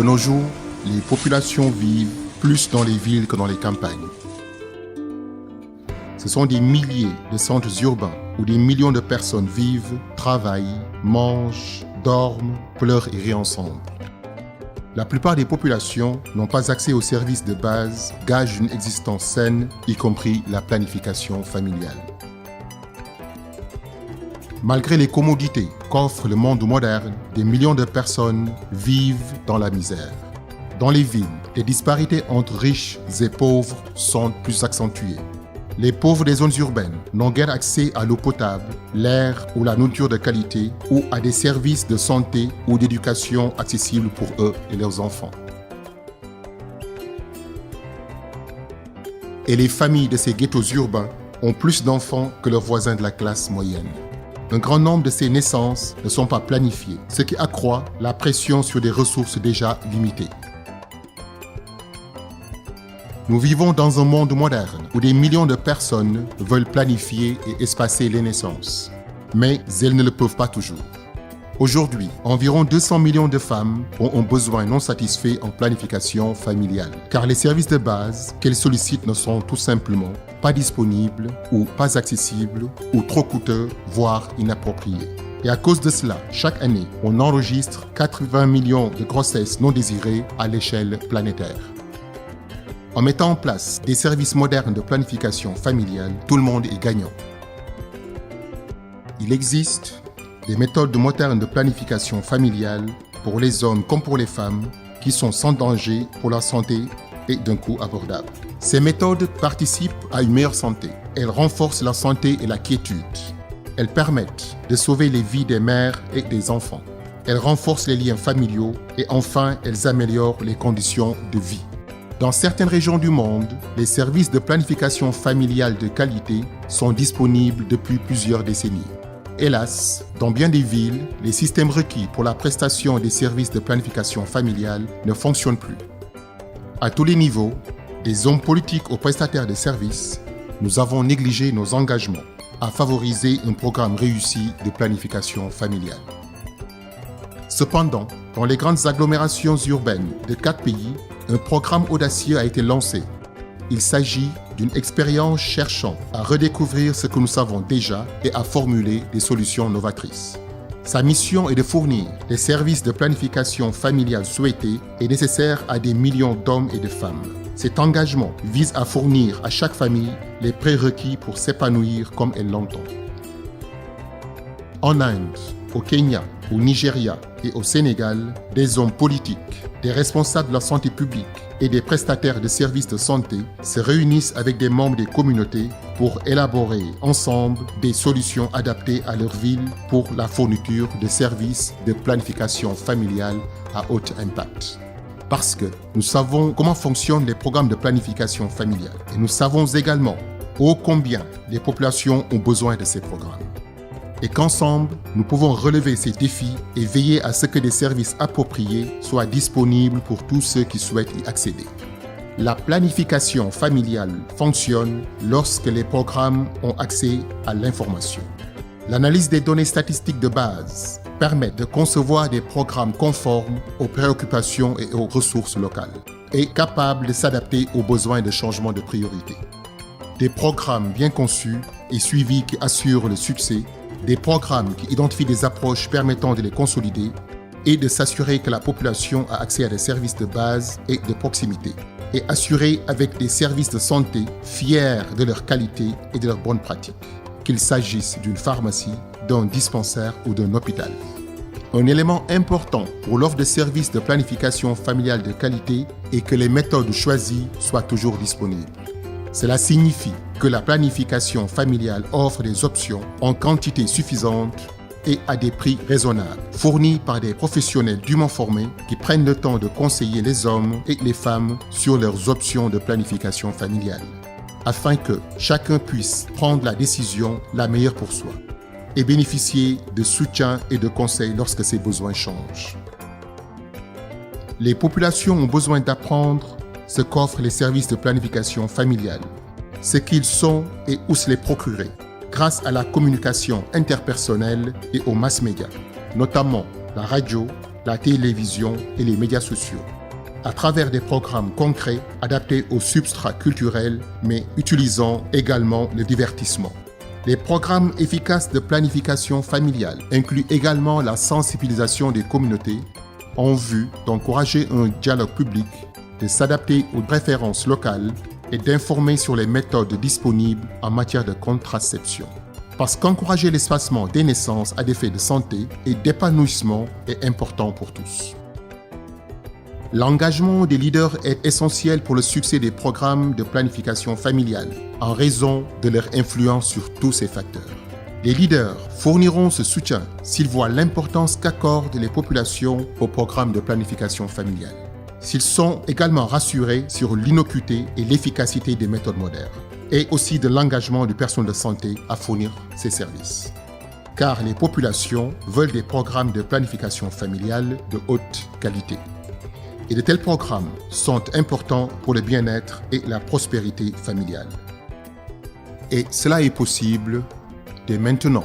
De nos jours, les populations vivent plus dans les villes que dans les campagnes. Ce sont des milliers de centres urbains où des millions de personnes vivent, travaillent, mangent, dorment, pleurent et rient ensemble. La plupart des populations n'ont pas accès aux services de base, gage d'une existence saine, y compris la planification familiale. Malgré les commodités qu'offre le monde moderne, des millions de personnes vivent dans la misère. Dans les villes, les disparités entre riches et pauvres sont plus accentuées. Les pauvres des zones urbaines n'ont guère accès à l'eau potable, l'air ou la nourriture de qualité ou à des services de santé ou d'éducation accessibles pour eux et leurs enfants. Et les familles de ces ghettos urbains ont plus d'enfants que leurs voisins de la classe moyenne. Un grand nombre de ces naissances ne sont pas planifiées, ce qui accroît la pression sur des ressources déjà limitées. Nous vivons dans un monde moderne où des millions de personnes veulent planifier et espacer les naissances. Mais elles ne le peuvent pas toujours. Aujourd'hui, environ 200 millions de femmes ont un besoin non satisfait en planification familiale, car les services de base qu'elles sollicitent ne sont tout simplement pas disponibles ou pas accessibles ou trop coûteux, voire inappropriés. Et à cause de cela, chaque année, on enregistre 80 millions de grossesses non désirées à l'échelle planétaire. En mettant en place des services modernes de planification familiale, tout le monde est gagnant. Il existe des méthodes modernes de planification familiale pour les hommes comme pour les femmes qui sont sans danger pour la santé et d'un coût abordable. Ces méthodes participent à une meilleure santé. Elles renforcent la santé et la quiétude. Elles permettent de sauver les vies des mères et des enfants. Elles renforcent les liens familiaux et enfin, elles améliorent les conditions de vie. Dans certaines régions du monde, les services de planification familiale de qualité sont disponibles depuis plusieurs décennies. Hélas, dans bien des villes, les systèmes requis pour la prestation des services de planification familiale ne fonctionnent plus. À tous les niveaux, des hommes politiques aux prestataires de services, nous avons négligé nos engagements à favoriser un programme réussi de planification familiale. Cependant, dans les grandes agglomérations urbaines de 4 pays, un programme audacieux a été lancé. Il s'agit d'une expérience cherchant à redécouvrir ce que nous savons déjà et à formuler des solutions novatrices. Sa mission est de fournir les services de planification familiale souhaités et nécessaires à des millions d'hommes et de femmes. Cet engagement vise à fournir à chaque famille les prérequis pour s'épanouir comme elle l'entend. En Inde, au Kenya, au Nigeria et au Sénégal, des hommes politiques, des responsables de la santé publique et des prestataires de services de santé se réunissent avec des membres des communautés pour élaborer ensemble des solutions adaptées à leur ville pour la fourniture de services de planification familiale à haut impact. Parce que nous savons comment fonctionnent les programmes de planification familiale et nous savons également ô combien les populations ont besoin de ces programmes. Et qu'ensemble, nous pouvons relever ces défis et veiller à ce que des services appropriés soient disponibles pour tous ceux qui souhaitent y accéder. La planification familiale fonctionne lorsque les programmes ont accès à l'information. L'analyse des données statistiques de base permet de concevoir des programmes conformes aux préoccupations et aux ressources locales et capables de s'adapter aux besoins de changement de priorité. Des programmes bien conçus et suivis qui assurent le succès, des programmes qui identifient des approches permettant de les consolider et de s'assurer que la population a accès à des services de base et de proximité, et assurés avec des services de santé fiers de leur qualité et de leurs bonnes pratiques, qu'il s'agisse d'une pharmacie, d'un dispensaire ou d'un hôpital. Un élément important pour l'offre de services de planification familiale de qualité est que les méthodes choisies soient toujours disponibles. Cela signifie que la planification familiale offre des options en quantité suffisante et à des prix raisonnables, fournis par des professionnels dûment formés qui prennent le temps de conseiller les hommes et les femmes sur leurs options de planification familiale, afin que chacun puisse prendre la décision la meilleure pour soi et bénéficier de soutien et de conseils lorsque ses besoins changent. Les populations ont besoin d'apprendre ce qu'offrent les services de planification familiale, ce qu'ils sont et où se les procurer, grâce à la communication interpersonnelle et aux mass médias, notamment la radio, la télévision et les médias sociaux, à travers des programmes concrets adaptés aux substrats culturels, mais utilisant également le divertissement. Les programmes efficaces de planification familiale incluent également la sensibilisation des communautés en vue d'encourager un dialogue public, de s'adapter aux préférences locales et d'informer sur les méthodes disponibles en matière de contraception. Parce qu'encourager l'espacement des naissances à des fins de santé et d'épanouissement est important pour tous. L'engagement des leaders est essentiel pour le succès des programmes de planification familiale en raison de leur influence sur tous ces facteurs. Les leaders fourniront ce soutien s'ils voient l'importance qu'accordent les populations aux programmes de planification familiale. S'ils sont également rassurés sur l'innocuité et l'efficacité des méthodes modernes, et aussi de l'engagement du personnel de santé à fournir ces services. Car les populations veulent des programmes de planification familiale de haute qualité. Et de tels programmes sont importants pour le bien-être et la prospérité familiale. Et cela est possible dès maintenant.